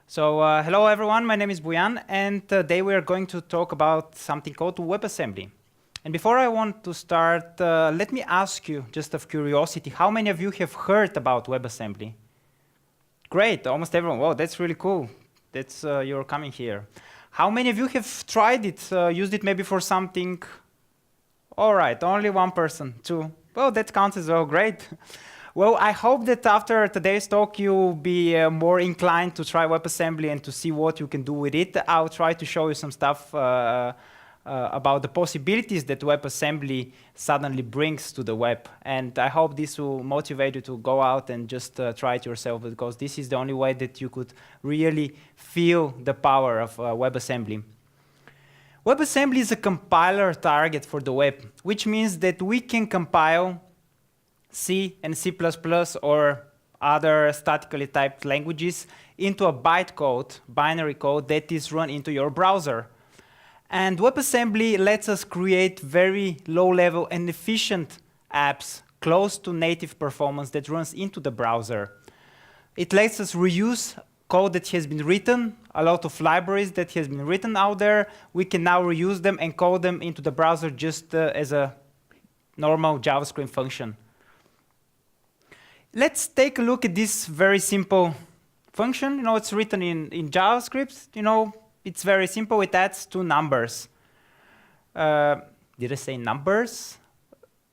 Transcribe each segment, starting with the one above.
Hello everyone, my name is Boyan, and today we are going to talk about something called WebAssembly. And before I want to start, let me ask you, just of curiosity, how many of you have heard about WebAssembly? Great, almost everyone. Wow, that's really cool. That's you're coming here. How many of you have tried it, used it maybe for something? All right, only one person, two. Well, that counts as well, great. Well, I hope that after today's talk, you'll be more inclined to try WebAssembly and to see what you can do with it. I'll try to show you some stuff about the possibilities that WebAssembly suddenly brings to the web. And I hope this will motivate you to go out and just try it yourself, because this is the only way that you could really feel the power of WebAssembly. WebAssembly is a compiler target for the web, which means that we can compile C and C++ or other statically typed languages into a bytecode, binary code that is run into your browser. And WebAssembly lets us create very low-level and efficient apps close to native performance that runs into the browser. It lets us reuse code that has been written, a lot of libraries that has been written out there. We can now reuse them and code them into the browser just as a normal JavaScript function. Let's take a look at this very simple function. You know, it's written in JavaScript. You know, it's very simple. It adds two numbers. Did I say numbers?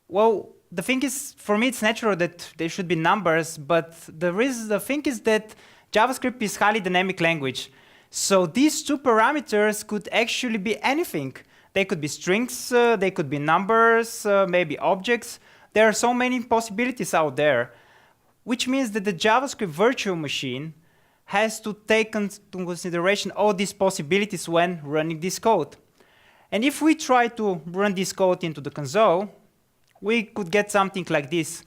Well, the thing is, for me, it's natural that they should be numbers, but the thing is that JavaScript is a highly dynamic language. So these two parameters could actually be anything. They could be strings, they could be numbers, maybe objects. There are so many possibilities out there, which means that the JavaScript virtual machine has to take into consideration all these possibilities when running this code. And if we try to run this code into the console, we could get something like this.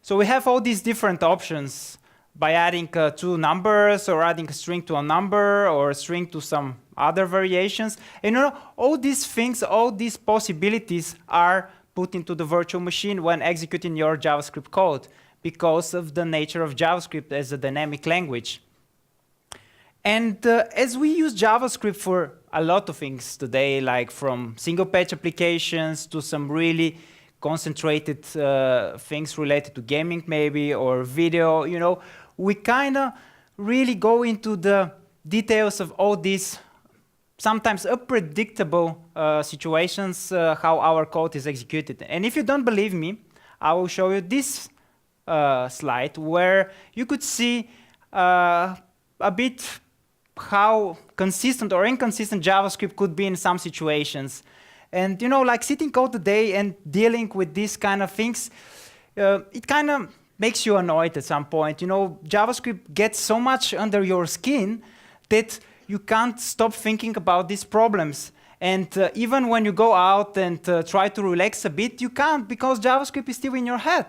So we have all these different options by adding two numbers, or adding a string to a number, or a string to some other variations. And you know, all these things, all these possibilities are put into the virtual machine when executing your JavaScript code, because of the nature of JavaScript as a dynamic language. And as we use JavaScript for a lot of things today, like from single-page applications to some really concentrated things related to gaming maybe, or video, you know, we kind of really go into the details of all these sometimes unpredictable situations, how our code is executed. And if you don't believe me, I will show you this slide where you could see a bit how consistent or inconsistent JavaScript could be in some situations. And you know, like sitting code today and dealing with these kind of things, it kind of makes you annoyed at some point. You know, JavaScript gets so much under your skin that you can't stop thinking about these problems. And even when you go out and try to relax a bit, you can't, because JavaScript is still in your head.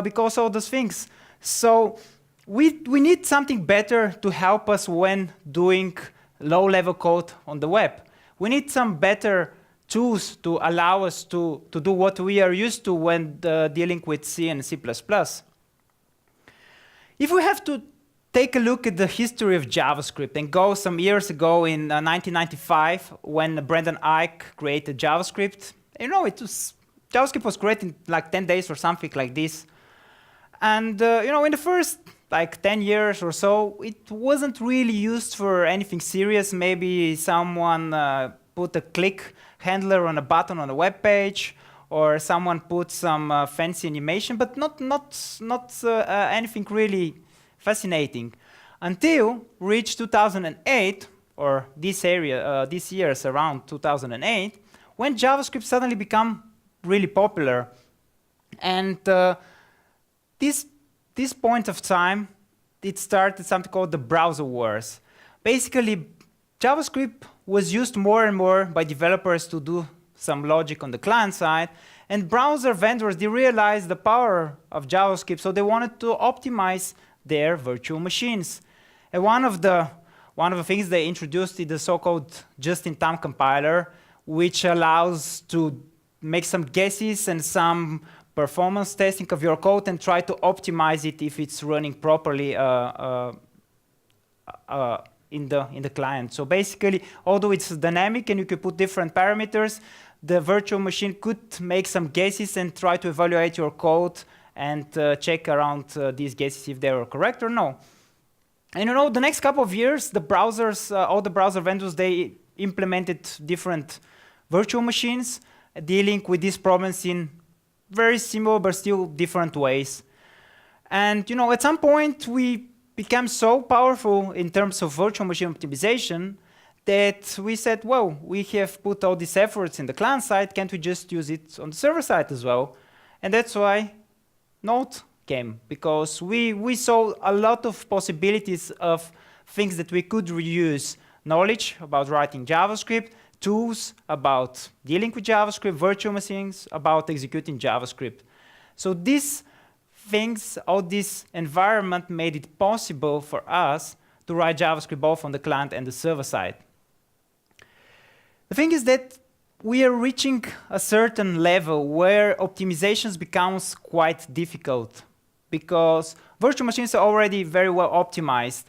Because of those things. So we need something better to help us when doing low-level code on the web. We need some better tools to allow us to do what we are used to when dealing with C and C++. If we have to take a look at the history of JavaScript and go some years ago in 1995, when Brendan Eich created JavaScript, you know, JavaScript was created in like 10 days or something like this. And you know, in the first like 10 years or so, it wasn't really used for anything serious. Maybe someone put a click handler on a button on a web page, or someone put some fancy animation, but not anything really fascinating. Until reached 2008, or these years around 2008, when JavaScript suddenly became really popular. And this point of time, it started something called the browser wars. Basically, JavaScript was used more and more by developers to do some logic on the client side, and browser vendors, they realized the power of JavaScript, so they wanted to optimize their virtual machines. And one of the things they introduced is the so-called just-in-time compiler, which allows to make some guesses and some performance testing of your code and try to optimize it if it's running properly in the client. So basically, although it's dynamic and you can put different parameters, the virtual machine could make some guesses and try to evaluate your code and check around these guesses if they were correct or no. And the next couple of years, the browsers, all the browser vendors, they implemented different virtual machines dealing with these problems in very similar but still different ways. And at some point, we became so powerful in terms of virtual machine optimization that we said, well, we have put all these efforts in the client side, can't we just use it on the server side as well? And that's why Node came, because we saw a lot of possibilities of things that we could reuse. Knowledge about writing JavaScript, tools about dealing with JavaScript, virtual machines about executing JavaScript. So these things, all this environment made it possible for us to write JavaScript both on the client and the server side. The thing is that we are reaching a certain level where optimizations becomes quite difficult, because virtual machines are already very well optimized,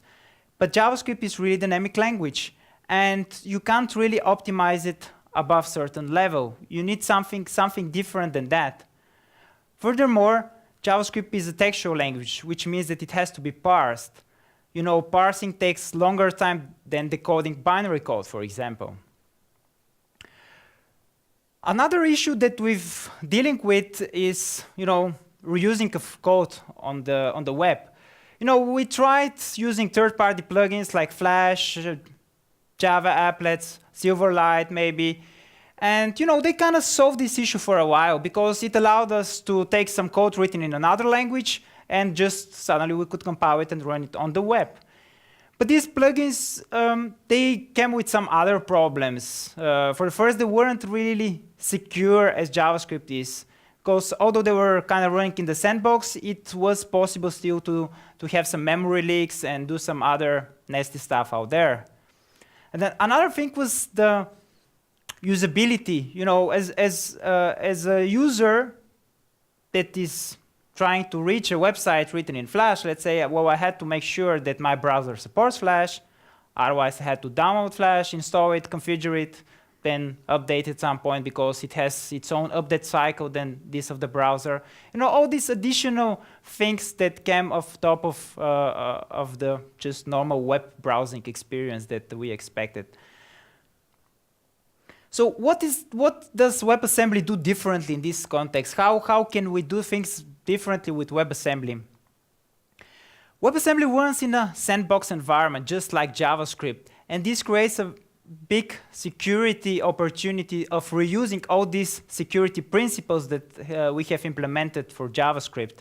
but JavaScript is really dynamic language, and you can't really optimize it above certain level. You need something different than that. Furthermore, JavaScript is a textual language, which means that it has to be parsed. Parsing takes longer time than decoding binary code, for example. Another issue that we've dealing with is, reusing of code on the web. We tried using third-party plugins like Flash, Java applets, Silverlight maybe, and they kind of solved this issue for a while because it allowed us to take some code written in another language and just suddenly we could compile it and run it on the web. But these plugins, they came with some other problems. For the first, they weren't really secure as JavaScript is, because although they were kind of running in the sandbox, it was possible still to have some memory leaks and do some other nasty stuff out there. And then another thing was the usability. As a user that is trying to reach a website written in Flash, let's say, well, I had to make sure that my browser supports Flash. Otherwise, I had to download Flash, install it, configure it, then update at some point because it has its own update cycle than this of the browser. All these additional things that came off top of the just normal web browsing experience that we expected. So what does WebAssembly do differently in this context? How can we do things differently with WebAssembly? WebAssembly runs in a sandbox environment, just like JavaScript, and this creates a big security opportunity of reusing all these security principles that we have implemented for JavaScript.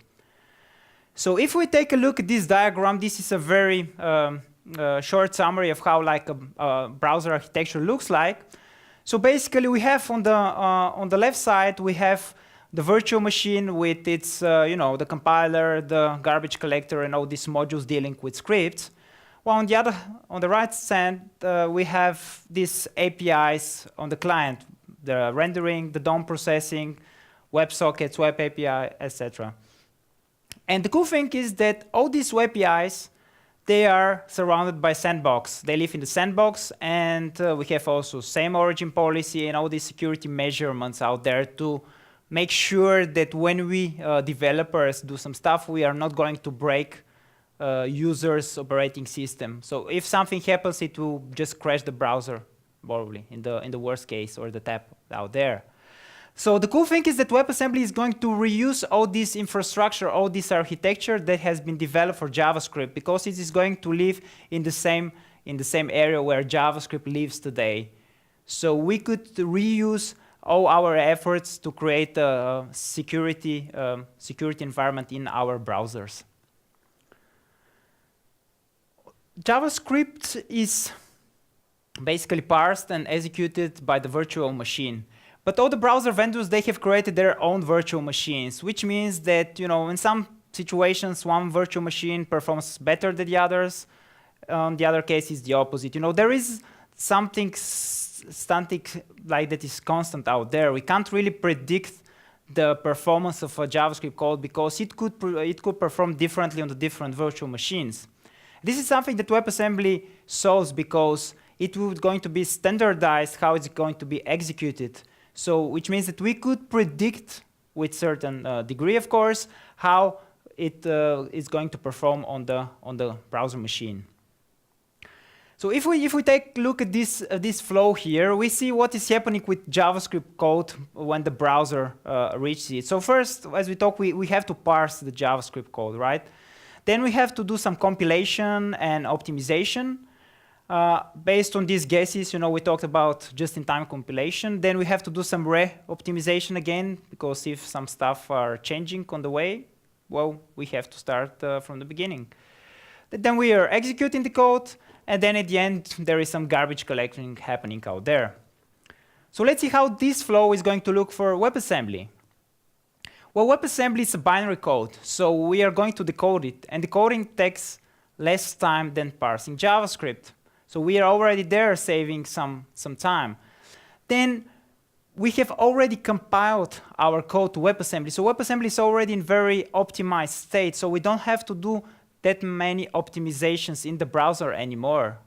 So if we take a look at this diagram, this is a very short summary of how a browser architecture looks like. So basically, we have on the left side, we have the virtual machine with its, the compiler, the garbage collector, and all these modules dealing with scripts. While on the right side, we have these APIs on the client, the rendering, the DOM processing, WebSockets, Web API, etc. And the cool thing is that all these Web APIs, they are surrounded by sandbox. They live in the sandbox, and we have also same origin policy and all these security measurements out there to make sure that when we developers do some stuff, we are not going to break users' operating system. So if something happens, it will just crash the browser, probably in the worst case, or the tab out there. So the cool thing is that WebAssembly is going to reuse all this infrastructure, all this architecture that has been developed for JavaScript, because it is going to live in the same area where JavaScript lives today. So we could reuse all our efforts to create a security environment in our browsers. JavaScript is basically parsed and executed by the virtual machine. But all the browser vendors, they have created their own virtual machines, which means that, in some situations, one virtual machine performs better than the others. The other case is the opposite. There is something static like that is constant out there. We can't really predict the performance of a JavaScript code because it could perform differently on the different virtual machines. This is something that WebAssembly solves because it would going to be standardized how it's going to be executed. So, which means that we could predict with certain degree, of course, how it is going to perform on the browser machine. So if we take a look at this flow here, we see what is happening with JavaScript code when the browser reaches it. So first, as we talk, we have to parse the JavaScript code, right? Then we have to do some compilation and optimization. Based on these guesses, we talked about just-in-time compilation. Then we have to do some re-optimization again, because if some stuff are changing on the way, well, we have to start from the beginning. Then we are executing the code, and then at the end, there is some garbage collecting happening out there. So let's see how this flow is going to look for WebAssembly. Well, WebAssembly is a binary code, so we are going to decode it, and decoding takes less time than parsing JavaScript. So we are already there saving some time. Then we have already compiled our code to WebAssembly. So WebAssembly is already in very optimized state, so we don't have to do that many optimizations in the browser anymore.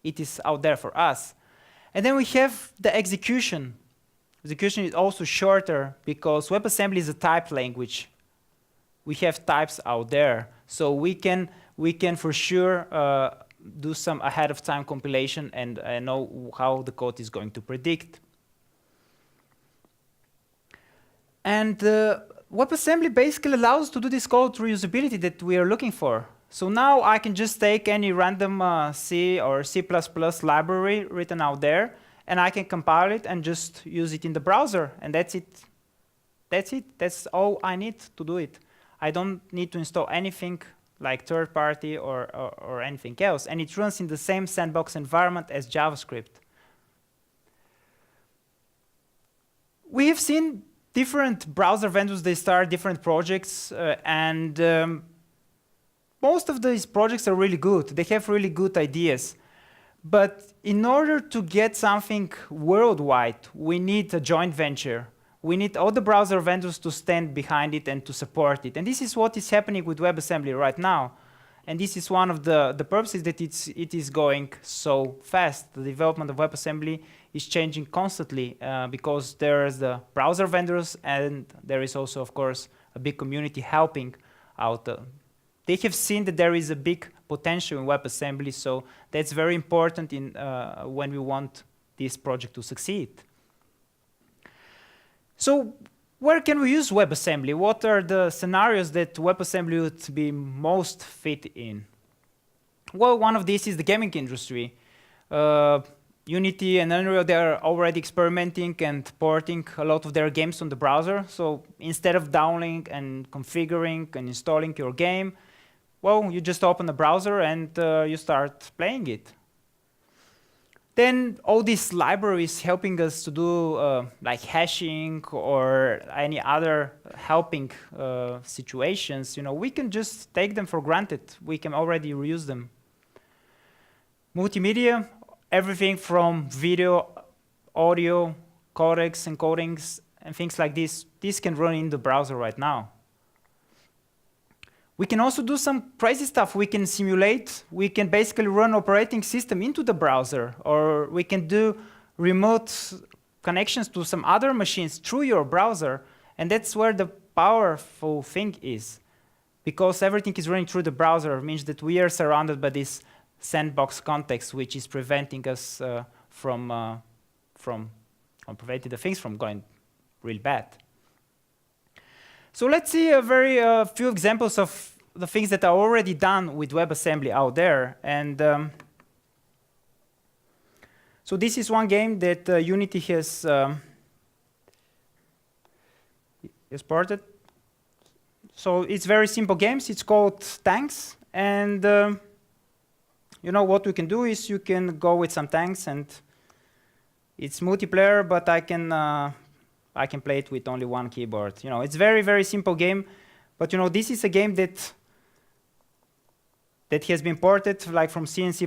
It is out there for us. And then we have the execution. Execution is also shorter because WebAssembly is a typed language. We have types out there, so we can for sure do some ahead of time compilation and know how the code is going to predict. And WebAssembly basically allows to do this code reusability that we are looking for. So now I can just take any random C or C++ library written out there, and I can compile it and just use it in the browser, and that's it. That's it. That's all I need to do it. I don't need to install anything like third party or anything else, and it runs in the same sandbox environment as JavaScript. We have seen different browser vendors, they start different projects, and most of these projects are really good. They have really good ideas. But in order to get something worldwide, we need a joint venture. We need all the browser vendors to stand behind it and to support it. And this is what is happening with WebAssembly right now. And this is one of the purposes that it is going so fast. The development of WebAssembly is changing constantly because there's the browser vendors, and there is also, of course, a big community helping out. They have seen that there is a big potential in WebAssembly, so that's very important when we want this project to succeed. So where can we use WebAssembly? What are the scenarios that WebAssembly would be most fit in? Well, one of these is the gaming industry. Unity and Unreal, they are already experimenting and porting a lot of their games on the browser. So instead of downloading and configuring and installing your game, well, you just open the browser and you start playing it. Then all these libraries helping us to do like hashing or any other helping situations, we can just take them for granted. We can already reuse them. Multimedia, everything from video, audio, codecs, encodings, and things like this can run in the browser right now. We can also do some crazy stuff. We can simulate. We can basically run operating system into the browser, or we can do remote connections to some other machines through your browser. And that's where the powerful thing is. Because everything is running through the browser, means that we are surrounded by this sandbox context, which is preventing us from preventing the things from going real bad. So let's see a very few examples of the things that are already done with WebAssembly out there. And so this is one game that Unity has ported. So it's very simple games. It's called Tanks. And what we can do is you can go with some tanks, and it's multiplayer, but I can play it with only one keyboard. It's very, very simple game, but this is a game that has been ported like from C and C++.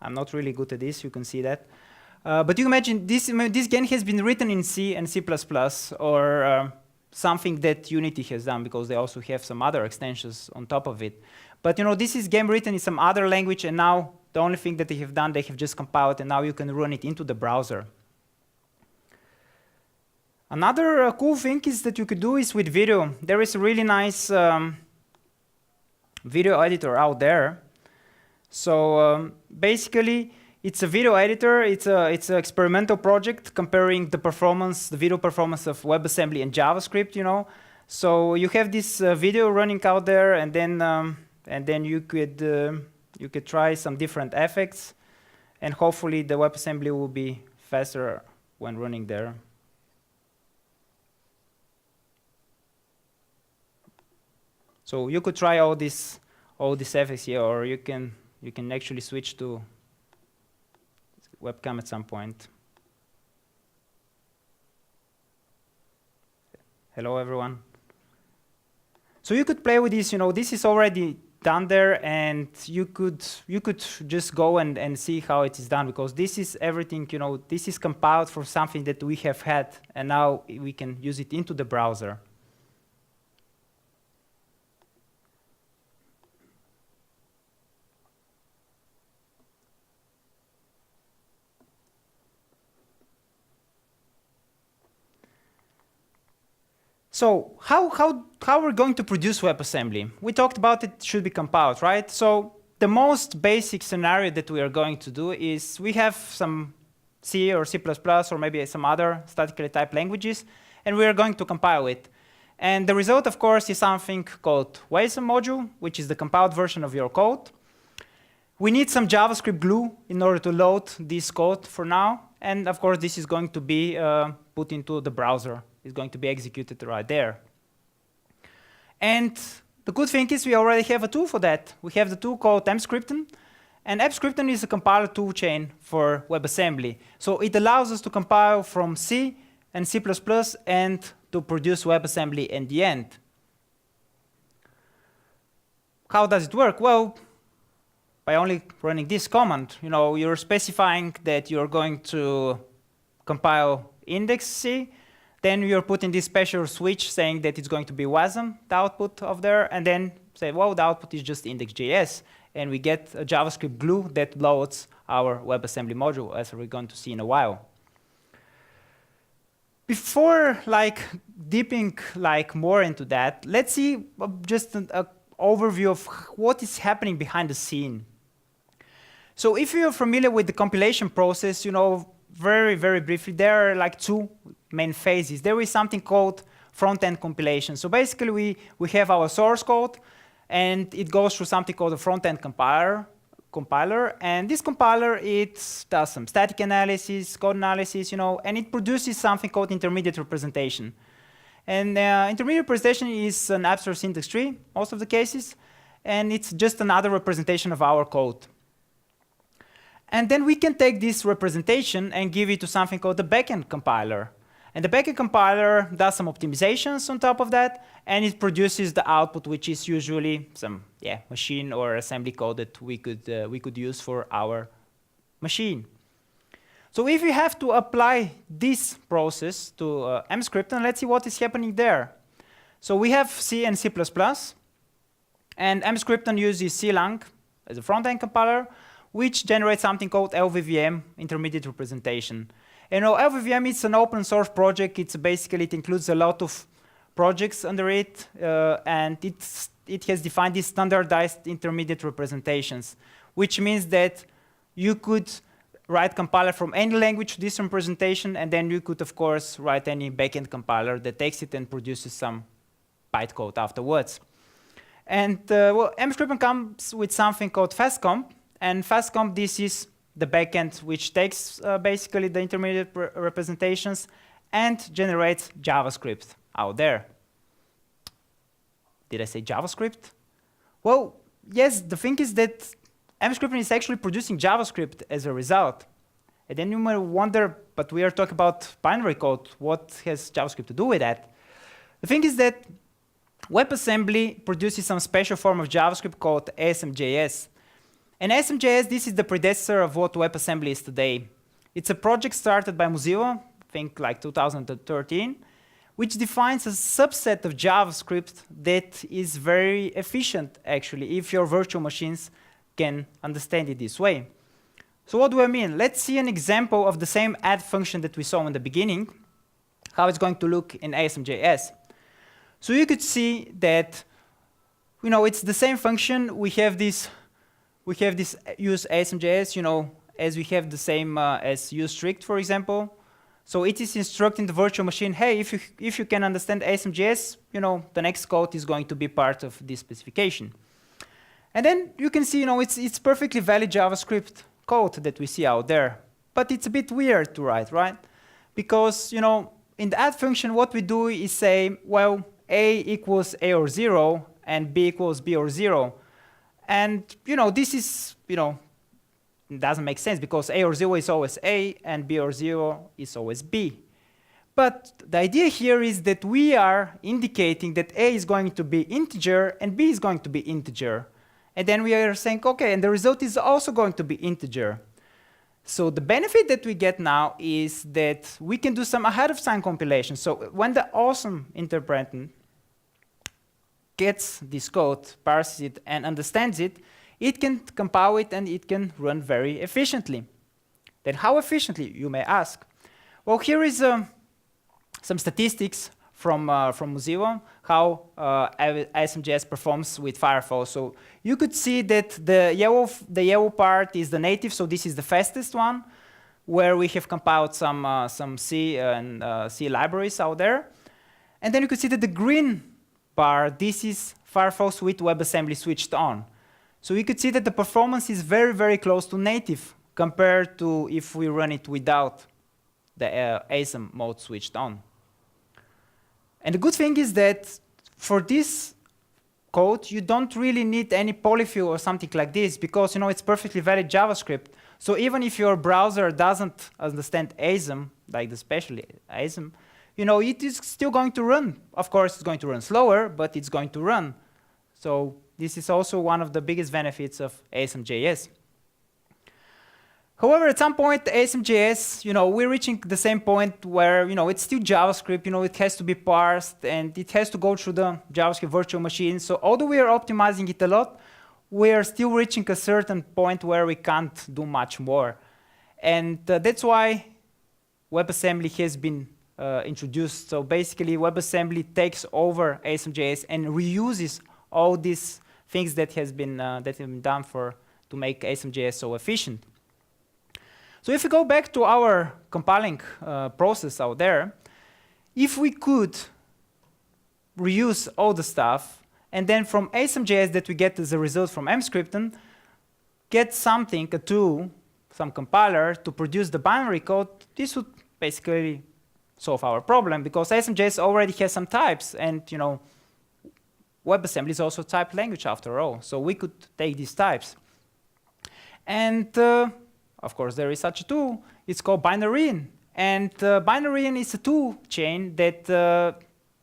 I'm not really good at this, you can see that. But you imagine this game has been written in C and C++, or something that Unity has done, because they also have some other extensions on top of it. But this is game written in some other language, and now the only thing that they have done, they have just compiled, and now you can run it into the browser. Another cool thing is that you could do is with video. There is a really nice video editor out there. So basically, it's a video editor. It's an experimental project comparing the video performance of WebAssembly and JavaScript. So you have this video running out there, and then you could try some different effects, and hopefully the WebAssembly will be faster when running there. So you could try all these effects here, or you can actually switch to webcam at some point. Hello, everyone. So you could play with this. This is already done there, and you could just go and see how it is done, because this is everything. This is compiled for something that we have had, and now we can use it into the browser. So how we're going to produce WebAssembly? We talked about it should be compiled, right? So the most basic scenario that we are going to do is we have some C or C++ or maybe some other statically typed languages, and we are going to compile it. And the result, of course, is something called WASM module, which is the compiled version of your code. We need some JavaScript glue in order to load this code for now. And of course, this is going to be put into the browser. It's going to be executed right there. And the good thing is we already have a tool for that. We have the tool called mscripten. And mscripten is a compiler toolchain for WebAssembly. So it allows us to compile from C and C++ and to produce WebAssembly in the end. How does it work? Well, by only running this command, you're specifying that you're going to compile index C. Then you're putting this special switch saying that it's going to be WASM, the output of there, and then say, well, the output is just index.js, and we get a JavaScript glue that loads our WebAssembly module, as we're going to see in a while. Before dipping more into that, let's see just an overview of what is happening behind the scene. So if you're familiar with the compilation process, very, very briefly, there are two main phases. There is something called front-end compilation. So basically, we have our source code, and it goes through something called a front-end compiler. And this compiler, it does some static analysis, code analysis, and it produces something called intermediate representation. And intermediate representation is an abstract syntax tree, most of the cases, and it's just another representation of our code. And then we can take this representation and give it to something called the backend compiler. And the backend compiler does some optimizations on top of that, and it produces the output, which is usually some machine or assembly code that we could use for our machine. So if we have to apply this process to mscripten, let's see what is happening there. So we have C and C++, and mscripten uses clang as a front-end compiler, which generates something called LVVM, intermediate representation. LVVM is an open source project. It includes a lot of projects under it, and it has defined these standardized intermediate representations, which means that you could write compiler from any language to this representation, and then you could, of course, write any backend compiler that takes it and produces some bytecode afterwards. And mscripten comes with something called fastcomp. And fastcomp, this is the backend, which takes basically the intermediate representations and generates JavaScript out there. Did I say JavaScript? Well, yes, the thing is that mscripten is actually producing JavaScript as a result. And then you might wonder, but we are talking about binary code. What has JavaScript to do with that? The thing is that WebAssembly produces some special form of JavaScript called ASM.js. And ASM.js, this is the predecessor of what WebAssembly is today. It's a project started by Mozilla, I think 2013, which defines a subset of JavaScript that is very efficient, actually, if your virtual machines can understand it this way. So what do I mean? Let's see an example of the same add function that we saw in the beginning, how it's going to look in ASM.js. So you could see that, it's the same function. We have this use ASM.js, as we have the same as use strict, for example. So it is instructing the virtual machine, hey, if you can understand ASM.js, the next code is going to be part of this specification. And then you can see, it's perfectly valid JavaScript code that we see out there. But it's a bit weird to write, right? Because, in the add function, what we do is say, well, A equals A or 0, and B equals B or 0. And, this is, it doesn't make sense because A or 0 is always A, and B or 0 is always B. But the idea here is that we are indicating that A is going to be integer, and B is going to be integer. And then we are saying, OK, and the result is also going to be integer. So the benefit that we get now is that we can do some ahead-of-time compilation. So when the WASM interpreter gets this code, parses it, and understands it, it can compile it and it can run very efficiently. Then how efficiently, you may ask? Well, here is some statistics from Mozilla, how ASM.js performs with Firefox. So you could see that the yellow part is the native, so this is the fastest one, where we have compiled some C and C libraries out there. And then you could see that the green bar, this is Firefox with WebAssembly switched on. So we could see that the performance is very, very close to native compared to if we run it without the ASM mode switched on. And the good thing is that for this code, you don't really need any polyfill or something like this because it's perfectly valid JavaScript. So even if your browser doesn't understand ASM, like the special ASM, it is still going to run. Of course, it's going to run slower, but it's going to run. So this is also one of the biggest benefits of ASM.js. However, at some point, ASM.js, we're reaching the same point where, it's still JavaScript, it has to be parsed, and it has to go through the JavaScript virtual machine. So although we are optimizing it a lot, we are still reaching a certain point where we can't do much more. And that's why WebAssembly has been introduced. So basically, WebAssembly takes over ASM.js and reuses all these things that have been done to make ASM.js so efficient. So if we go back to our compiling process out there, if we could reuse all the stuff, and then from ASM.js that we get as a result from mscripten, get something, a tool, some compiler to produce the binary code, this would basically solve our problem because ASM.js already has some types, and WebAssembly is also a typed language after all, so we could take these types. And of course, there is such a tool. It's called Binaryin. And Binaryin is a tool chain that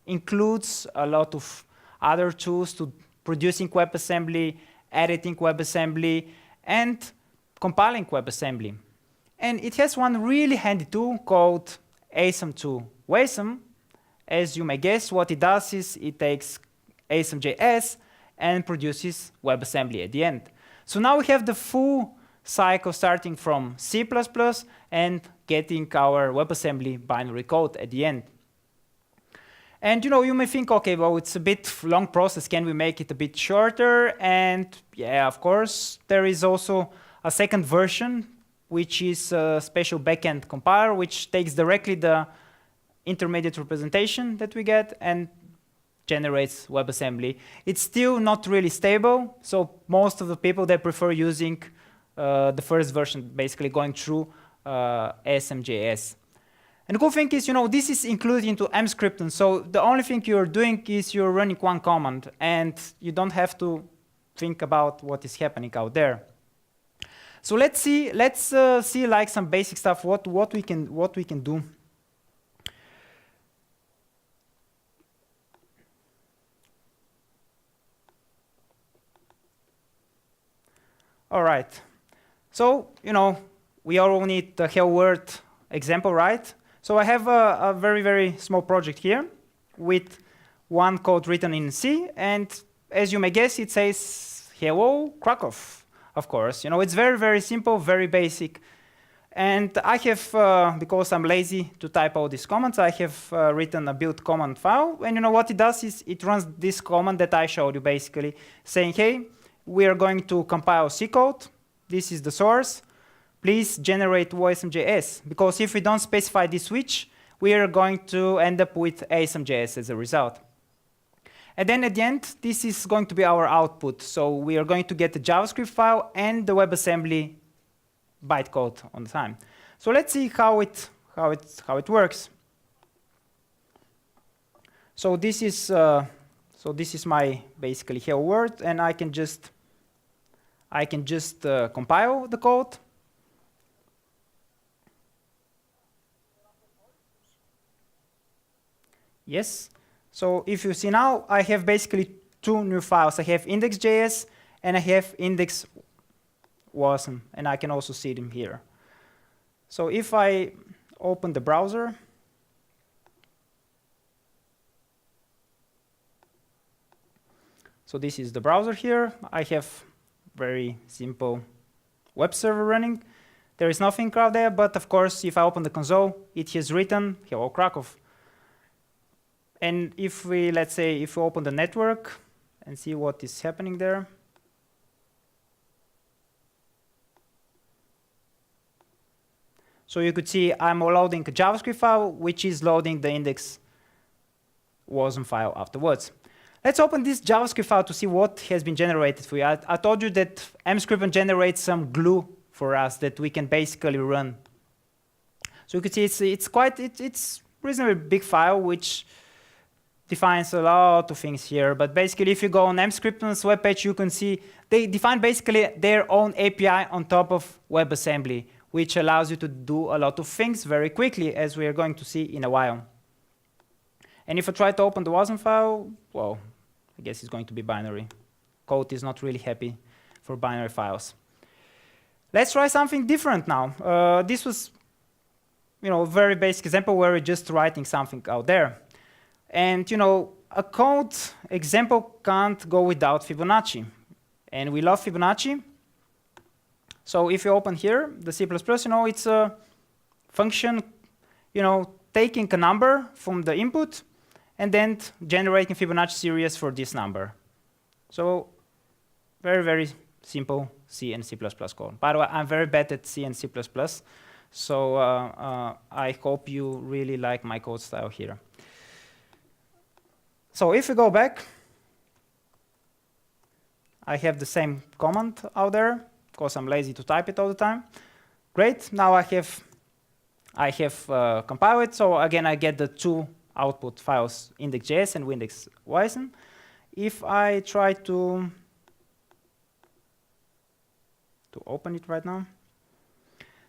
includes a lot of other tools to producing WebAssembly, editing WebAssembly, and compiling WebAssembly. And it has one really handy tool called asm2wasm. As you may guess, what it does is it takes ASM.js and produces WebAssembly at the end. So now we have the full cycle starting from C++ and getting our WebAssembly binary code at the end. And you may think, okay, well, it's a bit long process. Can we make it a bit shorter? And yeah, of course, there is also a second version, which is a special backend compiler, which takes directly the intermediate representation that we get and generates WebAssembly. It's still not really stable, so most of the people, they prefer using the first version, basically going through ASM.js. And the cool thing is, this is included into mscripten, so the only thing you're doing is you're running one command, and you don't have to think about what is happening out there. So let's see like some basic stuff, what we can do. All right. So, we all need the hello world example, right? So I have a very, very small project here. with one code written in C, and as you may guess, it says hello Krakow, of course. You know, it's very, very simple, very basic. And I have, because I'm lazy to type all these commands, I have written a build command file. And you know what it does is it runs this command that I showed you, basically, saying, hey, we are going to compile C code. This is the source. Please generate WASM.js. Because if we don't specify this switch, we are going to end up with ASM.js as a result. And then at the end, this is going to be our output. So we are going to get the JavaScript file and the WebAssembly bytecode on the time. So let's see how it works. So this is my basically hello world, and I can just compile the code. Yes. So if you see now, I have basically two new files. I have index.js and I have index WASM, and I can also see them here. So if I open the browser, so this is the browser here. I have very simple web server running. There is nothing out there, but of course, if I open the console, it has written hello Krakow. And if we, let's say, if we open the network and see what is happening there, so you could see I'm loading a JavaScript file, which is loading the index WASM file afterwards. Let's open this JavaScript file to see what has been generated for you. I told you that mscript generates some glue for us that we can basically run. So you can see it's reasonably big file, which defines a lot of things here. But basically, if you go on mscript's webpage, you can see they define basically their own API on top of WebAssembly, which allows you to do a lot of things very quickly, as we are going to see in a while. And if I try to open the WASM file, well, I guess it's going to be binary. Code is not really happy for binary files. Let's try something different now. This was, a very basic example where we're just writing something out there. And, a code example can't go without Fibonacci. And we love Fibonacci. So if you open here, the C++, it's a function, taking a number from the input and then generating Fibonacci series for this number. So very, very simple C and C++ code. By the way, I'm very bad at C and C++, so I hope you really like my code style here. So if we go back, I have the same command out there, because I'm lazy to type it all the time. Great, now I have compiled it, so again I get the two output files, index.js and index WASM. If I try to open it right now,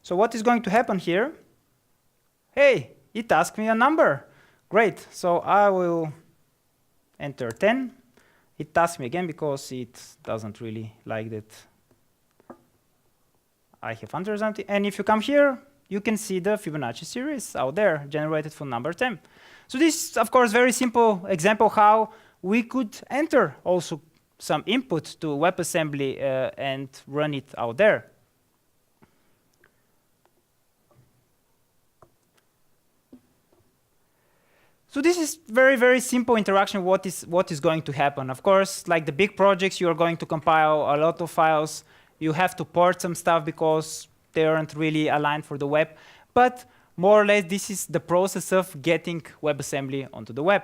so what is going to happen here? Hey, it asks me a number. Great, so I will enter 10. It asks me again because it doesn't really like that I have entered something. And if you come here, you can see the Fibonacci series out there generated for number 10. So this is, of course, very simple example how we could enter also some input to WebAssembly and run it out there. So this is very, very simple interaction. What is going to happen? Of course, like the big projects, you are going to compile a lot of files. You have to port some stuff because they aren't really aligned for the web. But more or less, this is the process of getting WebAssembly onto the web.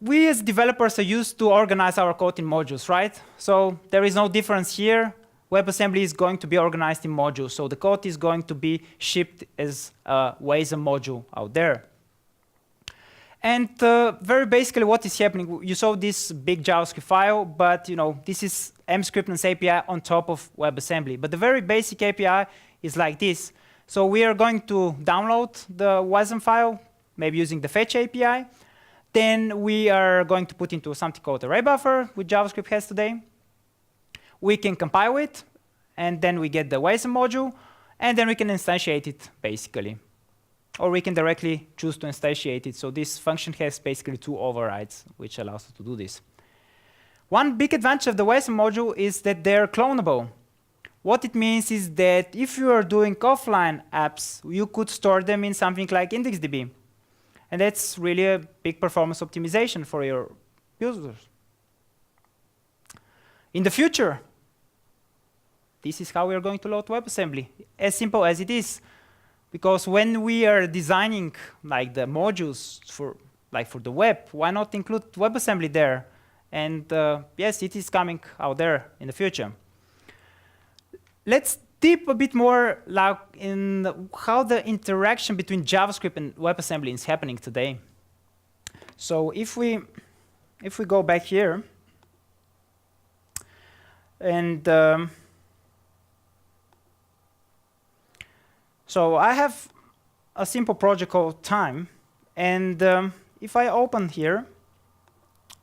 We as developers are used to organize our code in modules, right? So there is no difference here. WebAssembly is going to be organized in modules. So the code is going to be shipped as a WASM module out there. And very basically what is happening, you saw this big JavaScript file, but this is mscript's API on top of WebAssembly. But the very basic API is like this. So we are going to download the WASM file, maybe using the fetch API. Then we are going to put into something called array buffer, which JavaScript has today. We can compile it, and then we get the WASM module, and then we can instantiate it, basically. or we can directly choose to instantiate it. So this function has basically 2 overrides, which allows us to do this. One big advantage of the WASM module is that they're clonable. What it means is that if you are doing offline apps, you could store them in something like IndexedDB. And that's really a big performance optimization for your users. In the future, this is how we are going to load WebAssembly, as simple as it is. Because when we are designing like the modules for the web, why not include WebAssembly there? And yes, it is coming out there in the future. Let's deep a bit more like in how the interaction between JavaScript and WebAssembly is happening today. So if we go back here, and so I have a simple project called time, and if I open here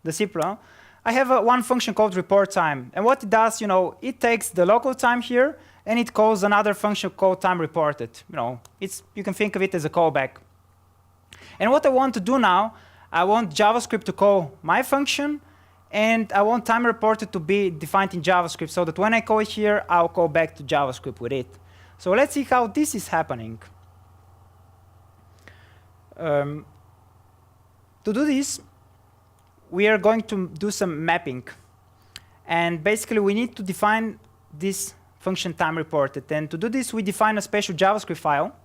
the cPRL, I have one function called report time, and what it does, it takes the local time here and it calls another function called time reported. You can think of it as a callback. And what I want to do now, I want JavaScript to call my function, and I want time reported to be defined in JavaScript, so that when I call it here, I'll call back to JavaScript with it. So let's see how this is happening. To do this, we are going to do some mapping. And basically, we need to define this function time reported. And to do this, we define a special JavaScript file.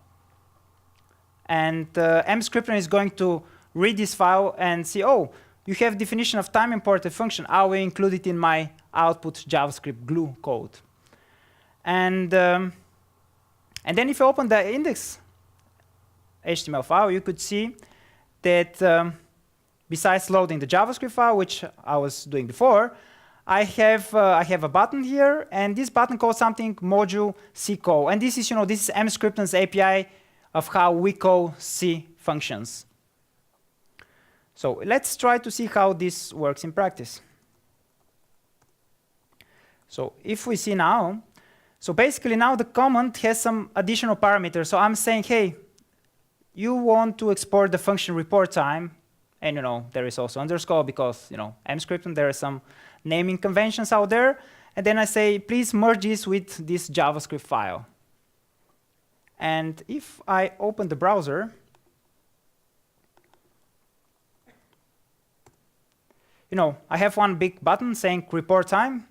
And mscriptner is going to read this file and see, oh, you have definition of time imported function. I will include it in my output JavaScript glue code. And then if you open the index HTML file, you could see that besides loading the JavaScript file, which I was doing before, I have a button here, and this button calls something module C call. And this is, this is mscriptner's API of how we call C functions. So let's try to see how this works in practice. So if we see now, so basically now the command has some additional parameters. So I'm saying, hey, you want to export the function report time, and there is also underscore because mscriptner, there are some naming conventions out there. And then I say, please merge this with this JavaScript file. And if I open the browser, I have one big button saying report time,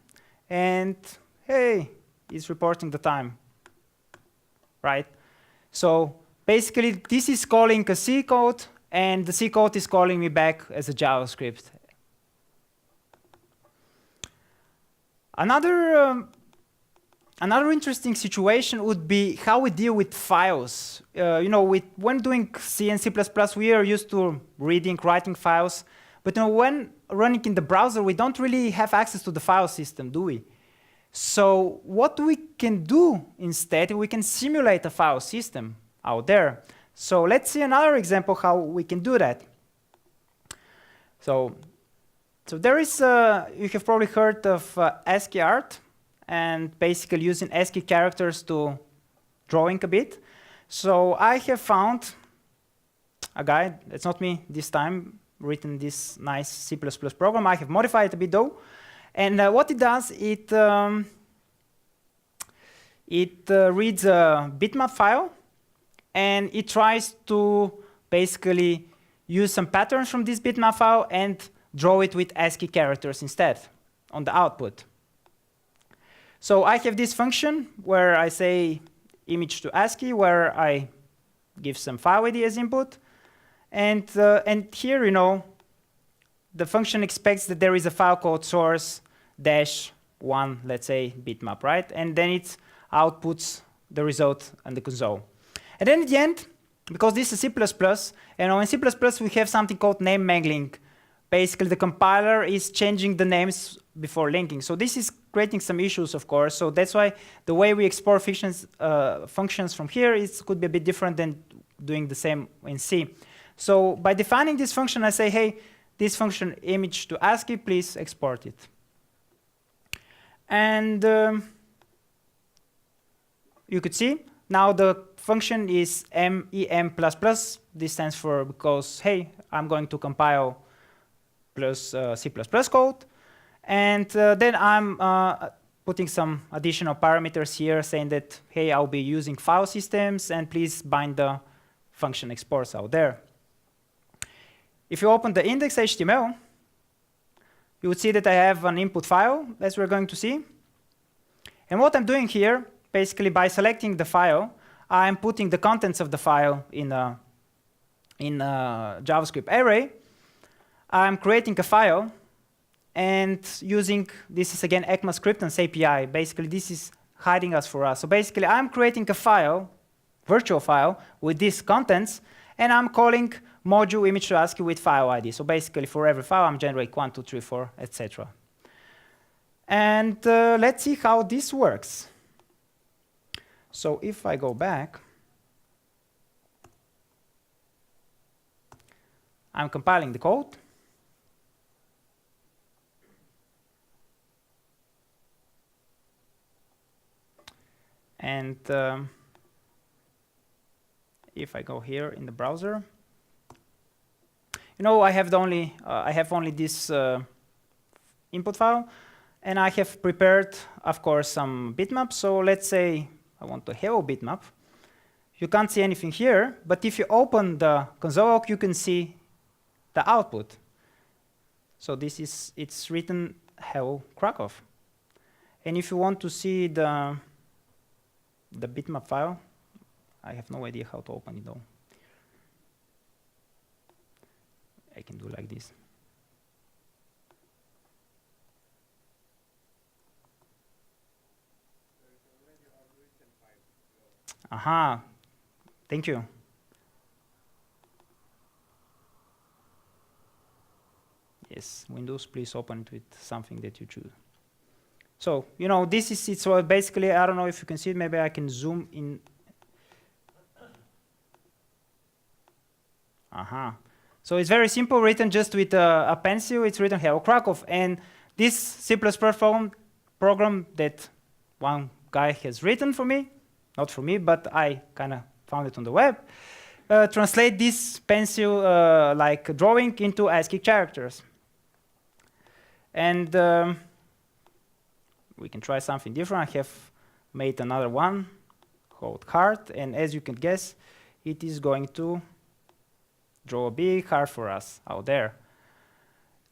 and hey, it's reporting the time, right? So basically, this is calling a C code, and the C code is calling me back as a JavaScript. Another interesting situation would be how we deal with files. When doing C and C++, we are used to reading, writing files. But when running in the browser, we don't really have access to the file system, do we? So what we can do instead, we can simulate a file system out there. So let's see another example how we can do that. So there is, you have probably heard of ASCII art, and basically using ASCII characters to drawing a bit. So I have found a guy, it's not me this time, written this nice C++ program. I have modified it a bit though. And what it does, it reads a bitmap file, and it tries to basically use some patterns from this bitmap file and draw it with ASCII characters instead on the output. So I have this function where I say image to ASCII, where I give some file ID as input. And here, the function expects that there is a file called source-1, let's say, bitmap, right? And then it outputs the result on the console. And then at the end, because this is C++, and in C++ we have something called name mangling. Basically, the compiler is changing the names before linking. So this is creating some issues, of course. So that's why the way we export functions from here could be a bit different than doing the same in C. So by defining this function, I say, hey, this function image to ASCII, please export it. And you could see Now the function is MEM++. This stands for because, hey, I'm going to compile plus C++ code. And then I'm putting some additional parameters here saying that, hey, I'll be using file systems and please bind the function exports out there. If you open the index.html, you would see that I have an input file, as we're going to see. And what I'm doing here, basically by selecting the file, I'm putting the contents of the file in a JavaScript array. I'm creating a file and using, this is again ECMAScript's API. Basically, this is hiding us for us. So basically, I'm creating a file, virtual file, with these contents, and I'm calling module image to ASCII with file ID. So basically, for every file, I'm generating 1, 2, 3, 4, etc. And let's see how this works. So if I go back, I'm compiling the code. And if I go here in the browser, you know, I have only this input file, and I have prepared, of course, some bitmaps. So let's say I want to have a bitmap. You can't see anything here, but if you open the console log, you can see the output. So this is, it's written hello Krakow. And if you want to see the bitmap file, I have no idea how to open it though. I can do like this. Aha, thank you. Yes, Windows, please open it with something that you choose. So, you know, this is it. So basically, I don't know if you can see it. Maybe I can zoom in. Aha. So it's very simple, written just with a pencil. It's written hello Krakow. And this C++ program that one guy has written for me, not for me, but I kind of found it on the web, translate this pencil like drawing into ASCII characters. And we can try something different. I have made another one called heart, and as you can guess, it is going to draw a big heart for us out there.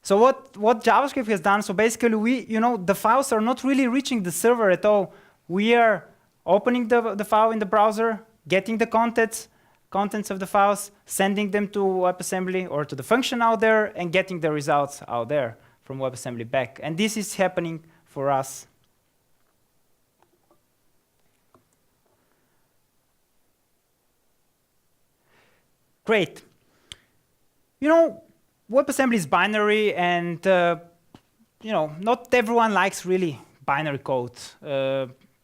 So what JavaScript has done, so basically the files are not really reaching the server at all. We are opening the file in the browser, getting the contents of the files, sending them to WebAssembly or to the function out there, and getting the results out there from WebAssembly back. And this is happening for us. Great. You know, WebAssembly is binary, and not everyone likes really binary code.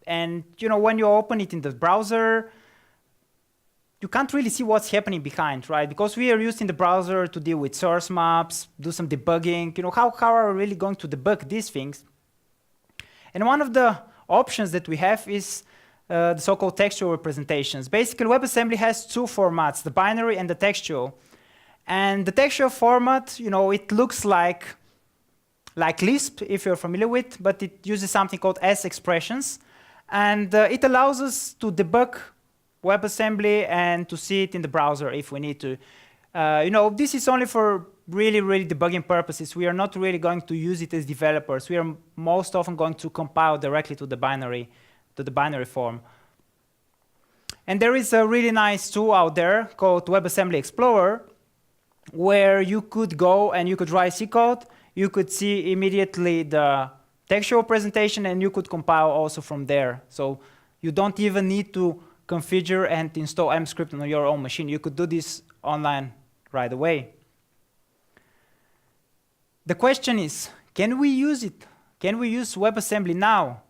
And when you open it in the browser, you can't really see what's happening behind, right? Because we are using the browser to deal with source maps, do some debugging. How are we really going to debug these things? And one of the options that we have is the so-called textual representations. Basically, WebAssembly has two formats, the binary and the textual. And the textual format, it looks like Lisp, if you're familiar with, but it uses something called S expressions. And it allows us to debug WebAssembly and to see it in the browser if we need to. This is only for really, really debugging purposes. We are not really going to use it as developers. We are most often going to compile directly to the binary form. And there is a really nice tool out there called WebAssembly Explorer, where you could go and you could write C code. You could see immediately the textual presentation, and you could compile also from there. So you don't even need to configure and install mscript on your own machine. You could do this online right away. The question is, can we use it? Can we use WebAssembly now?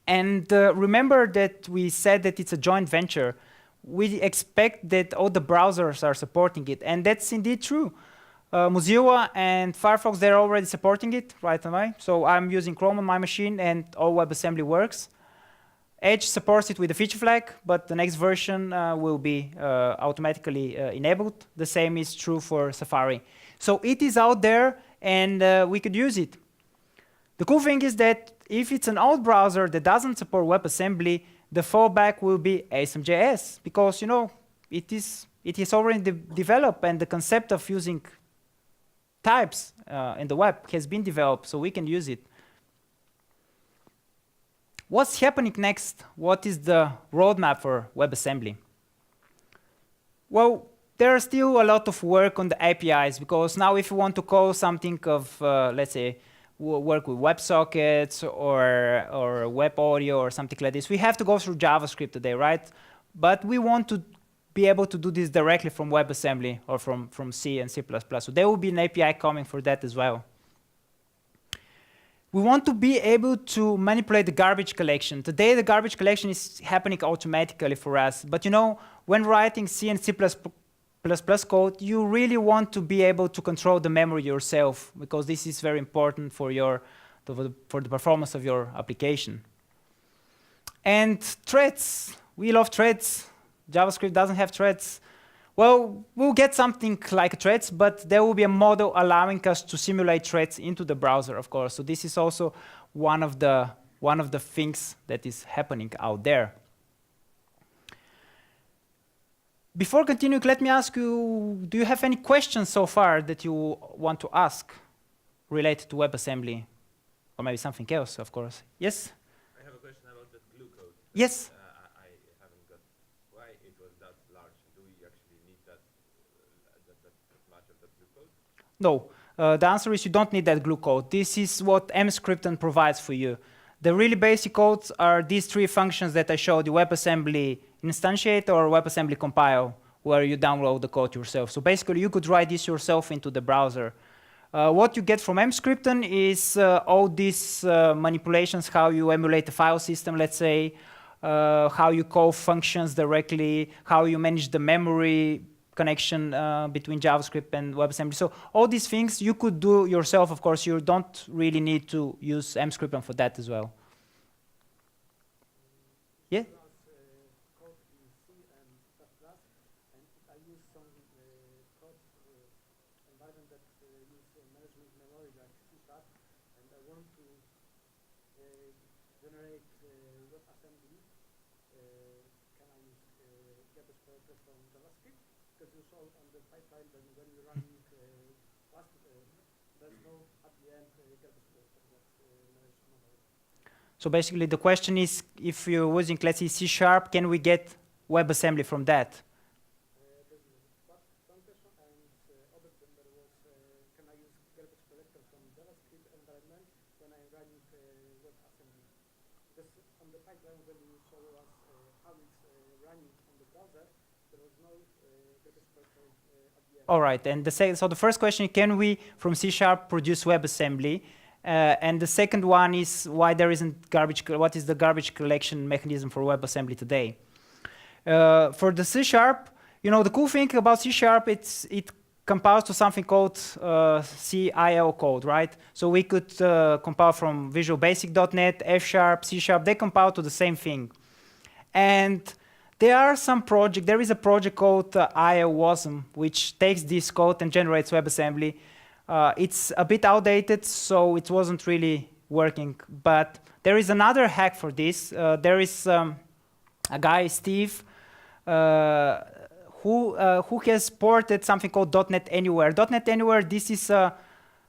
And remember that we said that it's a joint venture. We expect that all the browsers are supporting it, and that's indeed true. Mozilla and Firefox, they're already supporting it right away. So I'm using Chrome on my machine, and all WebAssembly works. Edge supports it with a feature flag, but the next version will be automatically enabled. The same is true for Safari. So it is out there, and we could use it. The cool thing is that if it's an old browser that doesn't support WebAssembly, the fallback will be asm.js, because it is already developed, and the concept of using types in the web has been developed, so we can use it. What's happening next? What is the roadmap for WebAssembly? Well, there's still a lot of work on the APIs, because now if you want to call something of, let's say, work with WebSockets or Web Audio or something like this, we have to go through JavaScript today, right? But we want to be able to do this directly from WebAssembly or from C and C++. So there will be an API coming for that as well. We want to be able to manipulate the garbage collection. Today, the garbage collection is happening automatically for us. But when writing C and C++ code, you really want to be able to control the memory yourself, because this is very important for the performance of your application. And threads. We love threads. JavaScript doesn't have threads. Well, we'll get something like threads, but there will be a model allowing us to simulate threads into the browser, of course. So this is also one of the things that is happening out there. Before continuing, let me ask you, do you have any questions so far that you want to ask related to WebAssembly? Or maybe something else, of course. Yes? I have a question about the glue code. Yes? I haven't got why it was that large. Do we actually need that much of the glue code? No. The answer is you don't need that glue code. This is what Mscripton provides for you. The really basic codes are these three functions that I showed you: WebAssembly instantiate or WebAssembly compile, where you download the code yourself. So basically, you could write this yourself into the browser. What you get from Mscripton is all these manipulations, how you emulate the file system, let's say, how you call functions directly, how you manage the memory connection between JavaScript and WebAssembly. So all these things you could do yourself. Of course, you don't really need to use Mscripton for that as well. Yeah? Because you saw on the pipeline that when you're running fast, there's no at the end So basically the question is, if you're using, let's say, C#, can we get WebAssembly from that? There's one question, and other than there was, can I use garbage collector from JavaScript environment when I'm running WebAssembly? Because on the pipeline when you show us how it's running on the browser, there was no garbage collector at the end. All right, and so the first question, can we from C# produce WebAssembly? And the second one is why there isn't garbage. What is the garbage collection mechanism for WebAssembly today? For the C#, the cool thing about C#, it compiles to something called CIL code, right? So we could compile from Visual Basic.NET, F#, C#. They compile to the same thing. And there is a project called WASM, which takes this code and generates WebAssembly. It's a bit outdated, so it wasn't really working. But there is another hack for this. There is a guy, Steve, who has ported something called .NET Anywhere. .NET Anywhere, this is a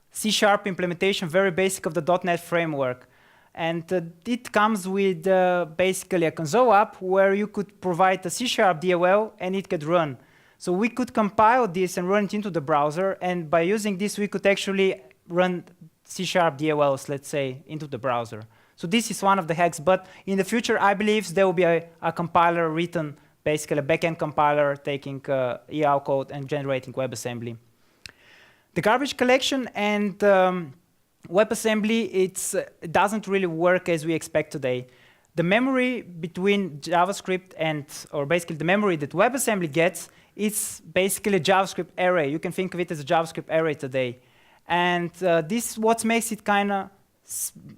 C# implementation, very basic of the .NET framework. And it comes with basically a console app where you could provide a C# DLL and it could run. So we could compile this and run it into the browser, and by using this, we could actually run C# DLLs, let's say, into the browser. So this is one of the hacks, but in the future, I believe there will be a compiler written, basically a backend compiler taking EL code and generating WebAssembly. The garbage collection and WebAssembly, it doesn't really work as we expect today. The memory between JavaScript or basically the memory that WebAssembly gets, it's basically a JavaScript array. You can think of it as a JavaScript array today. And this is what makes it kind of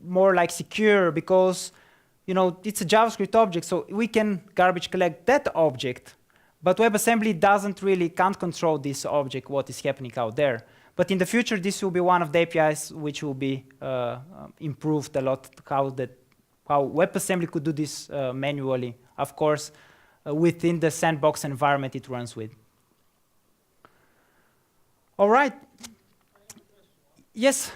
more like secure, because it's a JavaScript object, so we can garbage collect that object. But WebAssembly can't control this object, what is happening out there. But in the future, this will be one of the APIs which will be improved a lot, how WebAssembly could do this manually, of course, within the sandbox environment it runs with. All right. Yes?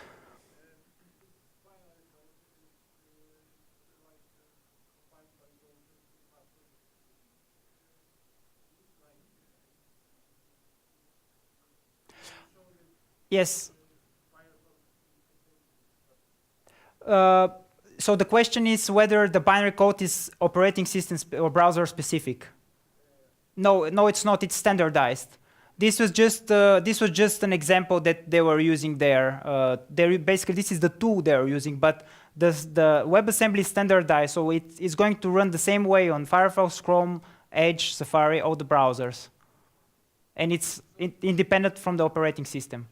Yes. So the question is whether the binary code is operating system or browser specific. No, it's not. It's standardized. This was just an example that they were using there. Basically, this is the tool they are using, but the WebAssembly is standardized, so it's going to run the same way on Firefox, Chrome, Edge, Safari, all the browsers, and it's independent from the operating system.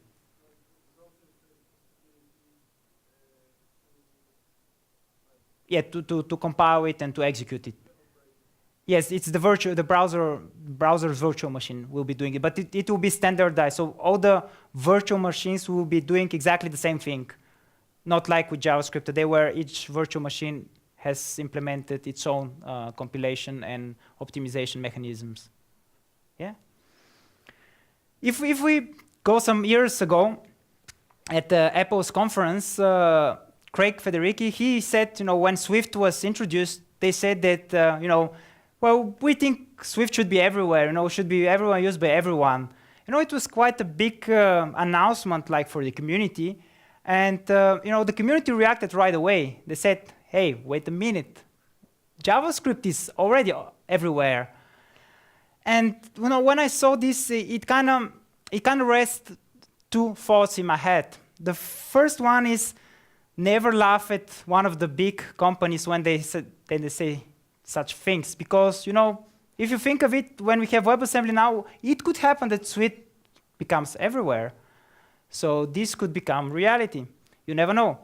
Yeah, to compile it and to execute it. Yes, it's the browser's virtual machine will be doing it, but it will be standardized. So all the virtual machines will be doing exactly the same thing, not like with JavaScript today, where each virtual machine has implemented its own compilation and optimization mechanisms. Yeah. If we go some years ago at Apple's conference, Craig Federighi, he said, when Swift was introduced, they said that, well, we think Swift should be everywhere, should be everywhere used by everyone. It was quite a big announcement, like for the community, and the community reacted right away. They said, "Hey, wait a minute, JavaScript is already everywhere." And when I saw this, it kind of raised two thoughts in my head. The first one is, never laugh at one of the big companies when they say such things, because if you think of it, when we have WebAssembly now, it could happen that Swift becomes everywhere. So this could become reality. You never know.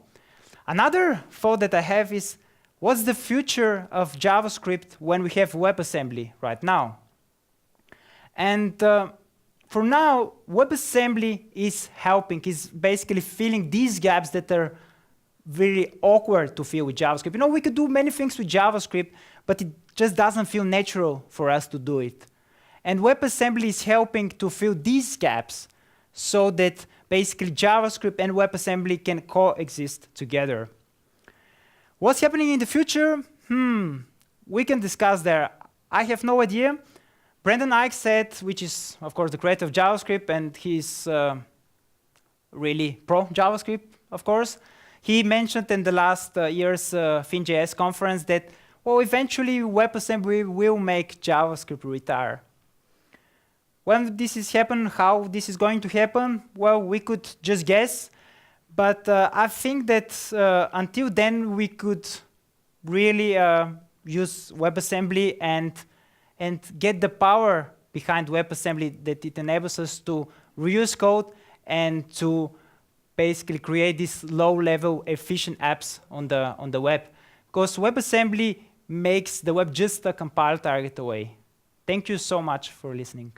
Another thought that I have is, what's the future of JavaScript when we have WebAssembly right now? And for now, WebAssembly is helping, is basically filling these gaps that are very awkward to fill with JavaScript. We could do many things with JavaScript, but it just doesn't feel natural for us to do it. And WebAssembly is helping to fill these gaps so that basically JavaScript and WebAssembly can coexist together. What's happening in the future? We can discuss there. I have no idea. Brendan Eich said, which is, of course, the creator of JavaScript, and he's really pro JavaScript, of course. He mentioned in the last year's FinJS conference that, well, eventually WebAssembly will make JavaScript retire. When this is happen, how this is going to happen, well, we could just guess. But I think that until then, we could really use WebAssembly and get the power behind WebAssembly that it enables us to reuse code and to basically create these low-level efficient apps on the web. Because WebAssembly makes the web just a compile target away. Thank you so much for listening.